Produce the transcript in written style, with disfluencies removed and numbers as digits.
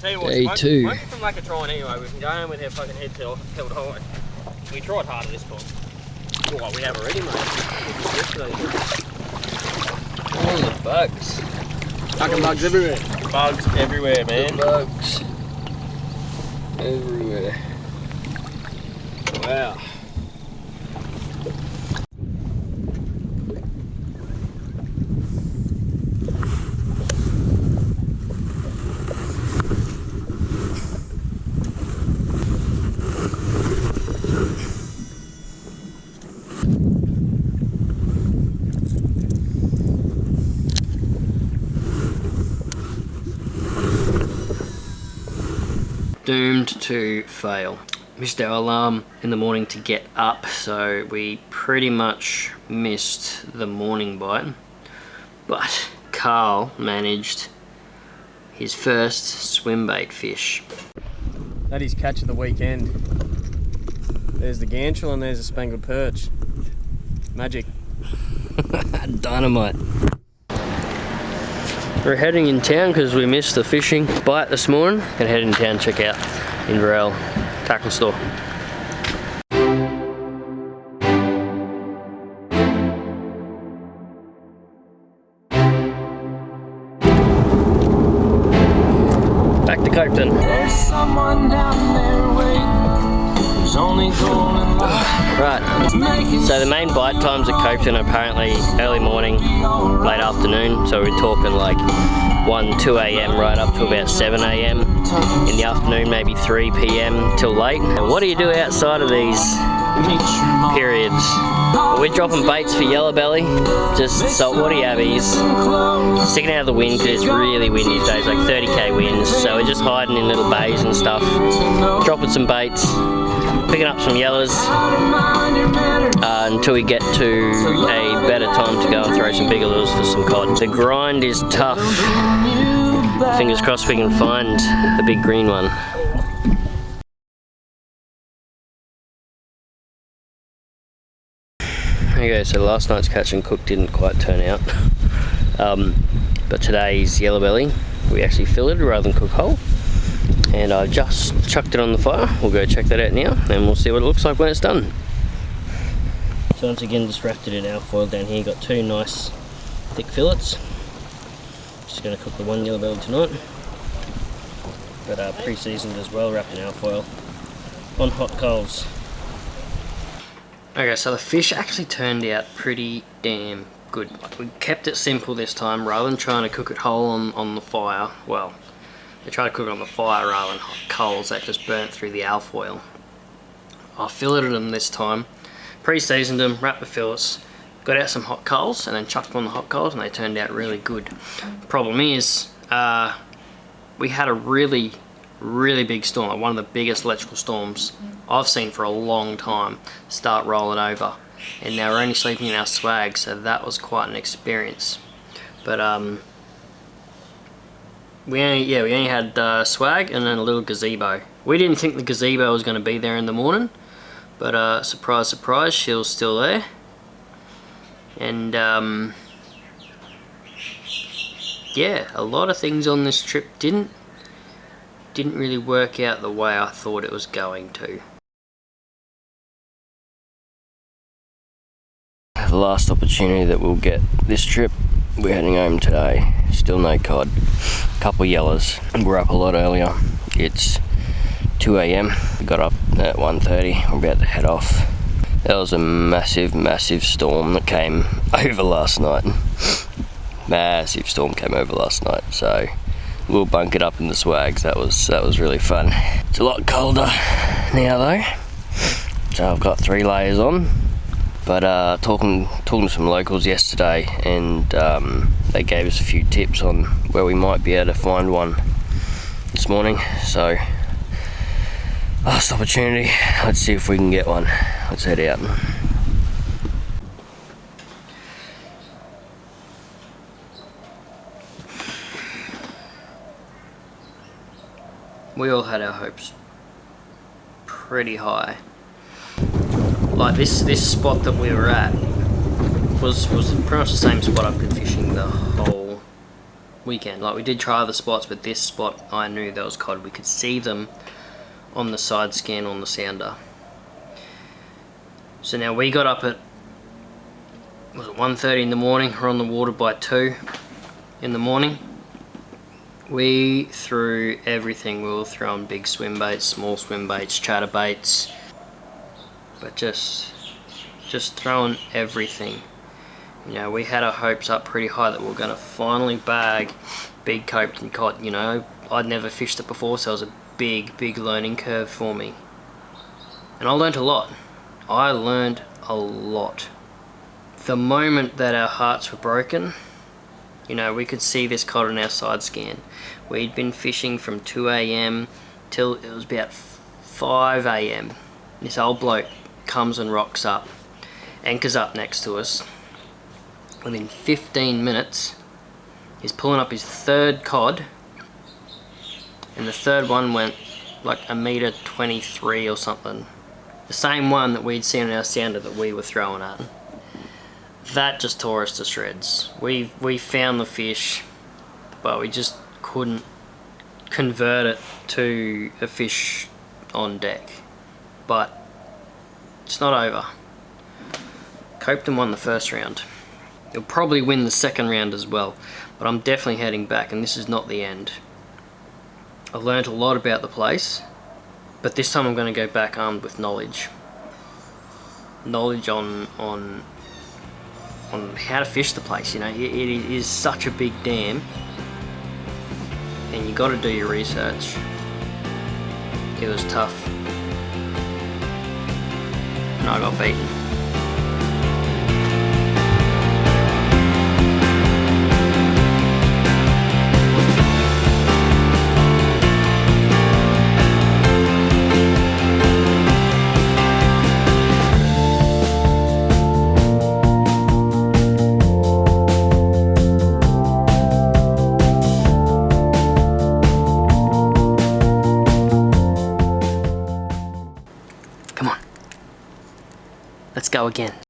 Tell you what, Day two. won't be from lack of trying anyway. We can go home with our fucking heads held high. We tried harder this time. Well, we have already, mate. All the bugs. Fucking bugs everywhere. Bugs everywhere, man. The bugs everywhere. Wow. Doomed to fail. Missed our alarm in the morning to get up, so we pretty much missed the morning bite. But Carl managed his first swim bait fish. That is catch of the weekend. There's the gantrel and there's a spangled perch. Magic. Dynamite. We're heading in town because we missed the fishing bite this morning. Gonna head in town, check out Inverell tackle store. Back to Copeton. There's someone down there waiting. There's only golden light. Right, so the main bite times at Copeton are apparently early morning, late afternoon, so we're talking like 1, 2 a.m. right up to about 7 a.m. in the afternoon, maybe 3 p.m. till late. And what do you do outside of these periods? Well, we're dropping baits for yellow belly, just saltwater yabbies, sticking out of the wind because it's really windy today, it's like 30k winds, so we're just hiding in little bays and stuff, dropping some baits, picking up some yellows until we get to a better time to go and throw some bigger lures for some cod. The grind is tough. Fingers crossed we can find the big green one. Okay, so last night's catch and cook didn't quite turn out, but today's yellow belly we actually filleted rather than cook whole, and I just chucked it on the fire. We'll go check that out now and we'll see what it looks like when it's done. So once again, just wrapped it in alfoil down here. Got 2 nice thick fillets. Just going to cook the one yellow belly tonight, but pre-seasoned as well, wrapped in alfoil on hot coals. Okay, so the fish actually turned out pretty damn good. We kept it simple this time, rather than trying to cook it whole on the fire. Well, we tried to cook it on the fire rather than hot coals that just burnt through the alfoil. I filleted them this time, pre-seasoned them, wrapped the fillets, got out some hot coals and then chucked them on the hot coals, and they turned out really good. Problem is, we had a really big storm, like one of the biggest electrical storms I've seen for a long time, start rolling over, and now we're only sleeping in our swag, so that was quite an experience. But we only had swag and then a little gazebo. We didn't think the gazebo was going to be there in the morning, but surprise surprise, she was still there. And yeah, a lot of things on this trip didn't really work out the way I thought it was going to. The last opportunity that we'll get this trip, we're heading home today. Still no cod, couple yellows. We're up a lot earlier. It's 2 a.m. We got up at 1:30. We're about to head off. That was a massive storm that came over last night. Massive storm came over last night, so we'll bunk it up in the swags. That was really fun. It's a lot colder now though, so I've got 3 layers on. But talking to some locals yesterday, and they gave us a few tips on where we might be able to find one this morning. So last opportunity, let's see if we can get one. Let's head out. We all had our hopes pretty high. Like this spot that we were at was pretty much the same spot I've been fishing the whole weekend. Like, we did try other spots, but this spot I knew there was cod. We could see them on the side scan on the sounder. So now we got up at, was it 1:30 in the morning? We're on the water by 2 in the morning. We threw everything. We were throwing big swim baits, small swim baits, chatter baits, but just throwing everything. You know, we had our hopes up pretty high that we were going to finally bag big Copeton cod. You know, I'd never fished it before, so it was a big learning curve for me. And I learned a lot. I learned a lot. The moment that our hearts were broken, you know, we could see this cod on our side scan. We'd been fishing from 2 AM till it was about 5 AM. This old bloke comes and rocks up, anchors up next to us. Within 15 minutes, he's pulling up his third cod, and the third one went like 1.23 meters or something. The same one that we'd seen on our sounder that we were throwing at. That just tore us to shreds. We found the fish, but we just couldn't convert it to a fish on deck. But it's not over. Copeton won the first round. He'll probably win the second round as well, but I'm definitely heading back, and this is not the end. I learned a lot about the place, but this time I'm going to go back armed with knowledge. Knowledge on how to fish the place. You know, it is such a big dam, and you got to do your research. It was tough, and I got beaten. Let's go again.